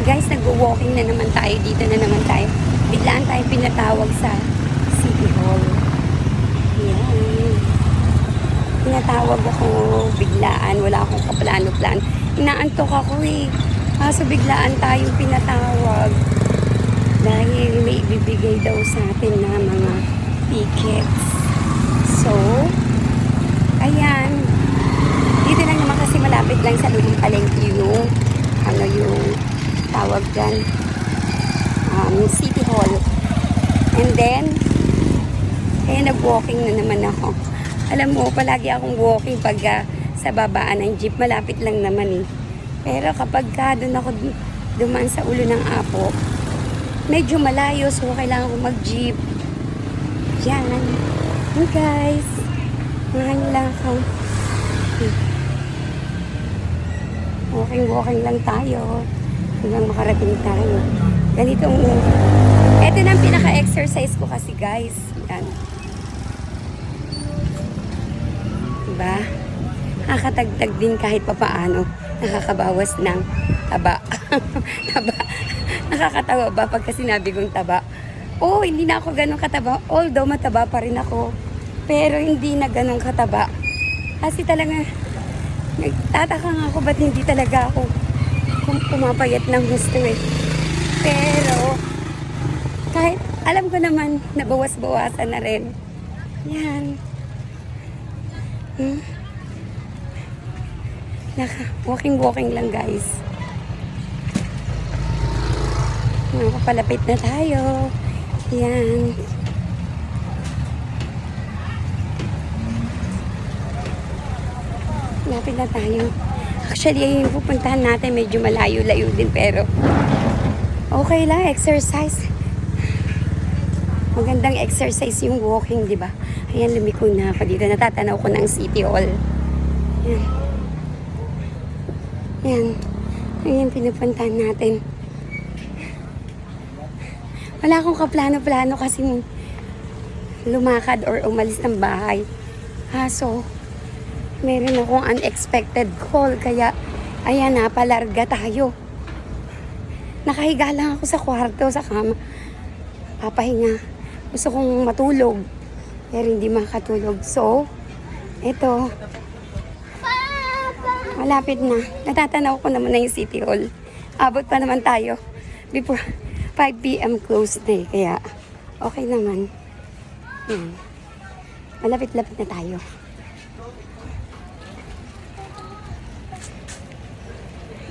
guys, nag-walking na naman tayo. Dito na naman tayo. Biglaan tayo pinatawag sa City Hall. Yan. Pinatawag ako biglaan. Wala akong kaplano-plan. Inaantok ako eh. Kaso biglaan tayong pinatawag. Dahil may ibibigay daw sa atin na mga tickets. So, ayan. Dito lang naman kasi malapit lang sa lumang palengke yung yung tawag dyan, City Hall. And then, nag-walking na naman ako. Alam mo, palagi akong walking pag sa babaan ng jeep. Malapit lang naman eh. Pero kapag doon ako dumaan sa ulo ng apo, medyo malayo, so kailangan ko mag-jeep. Yan. Hey guys, ngayon lang ako. Walking lang tayo hanggang makarating tayo. Ganitong, eto na ang pinaka-exercise ko kasi guys. Yan. Diba? Nakakatagtag din kahit papaano. Nakakabawas ng taba. Taba. Nakakatawa ba pagka sinabi kong taba? Oh, hindi na ako ganun kataba. Although mataba pa rin ako. Pero hindi na ganun kataba. Kasi talaga, nagtataka nga ako ba't hindi talaga ako pumapayat ng gusto eh. Pero, kahit alam ko naman, nabawas-bawasan na rin. Yan. Walking lang guys. Nakapalapit na tayo. Yan. Lapit na tayo. Actually, yung pupuntahan natin medyo malayo-layo din pero okay lang, exercise. Magandang exercise yung walking, di ba? Ayan, lumiko na ako dito. Natatanaw ko ng City Hall. Yan. Yan. Ayan, pinupuntahan natin. Wala akong kaplano-plano kasi lumakad or umalis ng bahay. So, meron akong unexpected call. Kaya, ayan na, palarga tayo. Nakahiga lang ako sa kwarto, sa kama. Papahinga. Gusto kong matulog. Pero hindi makatulog. So, ito. Malapit na. Natatanaw ko naman na yung City Hall. Abot pa naman tayo. Before 5 p.m. close na eh. Kaya, okay naman. Malapit-lapit na tayo.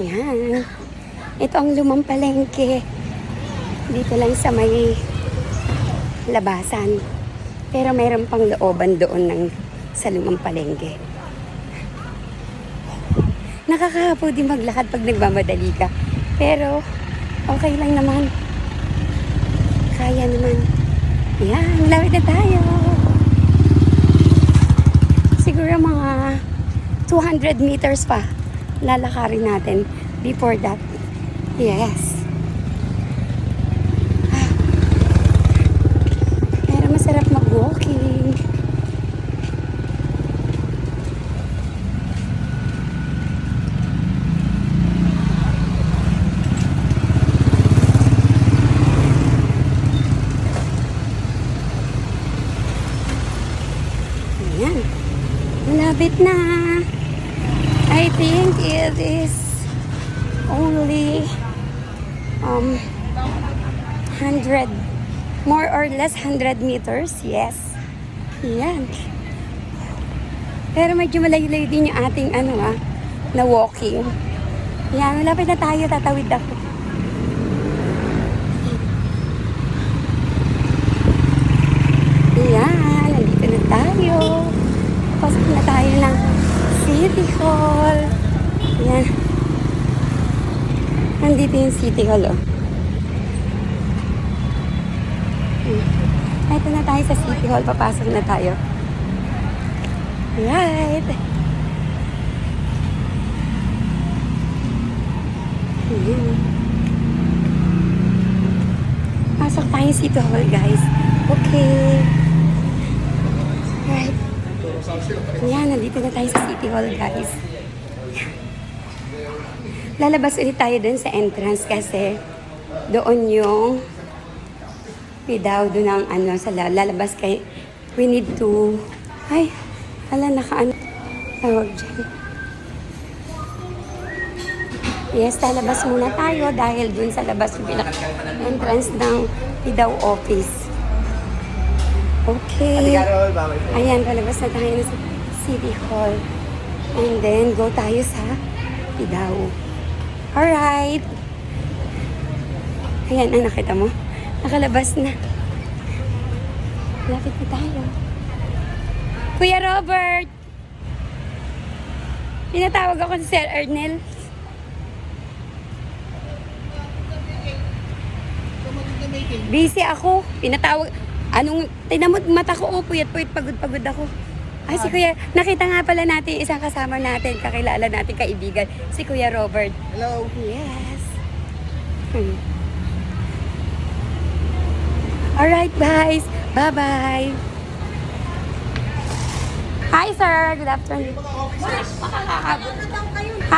Yan. Ito ang lumang palengke. Dito lang sa may labasan. Pero mayroon pang looban doon sa lumang palengke. Nakakahapo din maglakad pag nagmamadali ka. Pero, okay lang naman. Kaya naman. Yan, malapit na tayo. Siguro mga 200 meters pa lalakarin natin before that. Yes. Pero masarap mag-walking. Ayan. Malapit na. I think it is only 100, more or less 100 meters. Yes. Yan. Pero medyo malayo-layo din yung ating na walking. Yan, malapit na tayo. Tatawid ako. Yan, nandito na tayo. Pasok na tayo ng City Hall. Yan. Nandito yung City Hall, oh. Ito na tayo sa City Hall. Papasok na tayo. Right. Pasok tayo sa City Hall, guys. Okay. Right. Yan, nandito na tayo sa City Hall, guys. lalabas ulit tayo dun sa entrance kasi doon yung pidaw doon ang ano sa lalabas kay we need to nakaano tawag dyan. Yes, lalabas muna tayo dahil dun sa labas yung entrance ng pidaw office. Okay. Ayan, lalabas na tayo sa City Hall. And then, go tayo sa pidaw. Alright. Ayan, nakita mo? Nakalabas na. Lapit na tayo. Kuya Robert! Pinatawag ako si Sir Ernel. Busy ako. Pinatawag. Tinamot mata ko. Puyat-puyat, pagod-pagod ako. Si Kuya, nakita nga pala natin isang kasama natin, kakilala natin, kaibigan, si Kuya Robert. Hello. Yes. Alright, guys. Bye-bye. Hi, sir. Good afternoon. Makakabot.